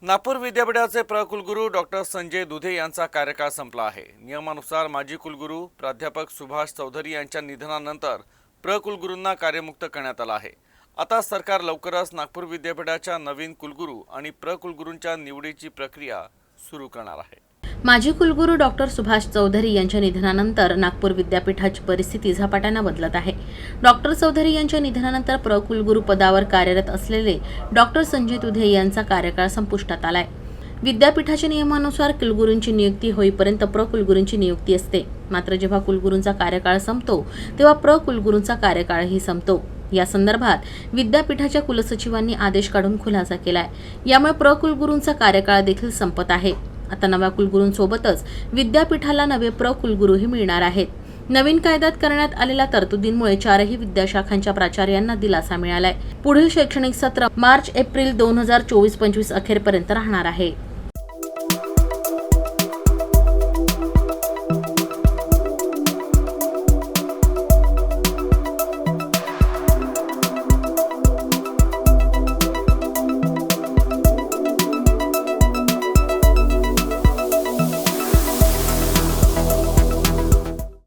नागपूर विद्यापीठाचे कुलगुरू डॉक्टर संजय दुधे यांचा कार्यकाळ संपला आहे। नियमानुसार माजी कुलगुरू प्राध्यापक सुभाष चौधरी यांच्या निधनानंतर कुलगुरूंना कार्यमुक्त करण्यात आलं आहे। आता सरकार लवकरच नागपूर विद्यापीठाच्या नवीन कुलगुरू आणि कुलगुरूंच्या निवडीची प्रक्रिया सुरू करणार आहे। माजी कुलगुरू डॉक्टर सुभाष चौधरी यांच्या निधनानंतर नागपूर विद्यापीठाची परिस्थिती झपाट्याने बदलत आहे। डॉक्टर चौधरी यांच्या निधनानंतर कुलगुरू पदावर कार्यरत असलेले डॉक्टर संजय दुधे यांचा कार्यकाळ संपुष्टात आलाय। विद्यापीठाच्या नियमानुसार कुलगुरूंची नियुक्ती होईपर्यंत कुलगुरूंची नियुक्ती असते, मात्र जेव्हा कुलगुरूंचा कार्यकाळ संपतो तेव्हा कुलगुरूंचा कार्यकाळही संपतो। या संदर्भात विद्यापीठाच्या कुलसचिवांनी आदेश काढून खुलासा केलाय। यामुळे कुलगुरूंचा कार्यकाळ देखील संपत आहे। आता नव्या कुलगुरूंसोबतच विद्यापीठाला नवे कुलगुरूही मिळणार आहेत। नवीन कायद्यात करण्यात आलेल्या तरतुदींमुळे चारही विद्याशाखांच्या प्राचार्यांना दिलासा मिळालाय। पुढील शैक्षणिक सत्र मार्च-एप्रिल 2024-25 अखेरपर्यंत राहणार आहे।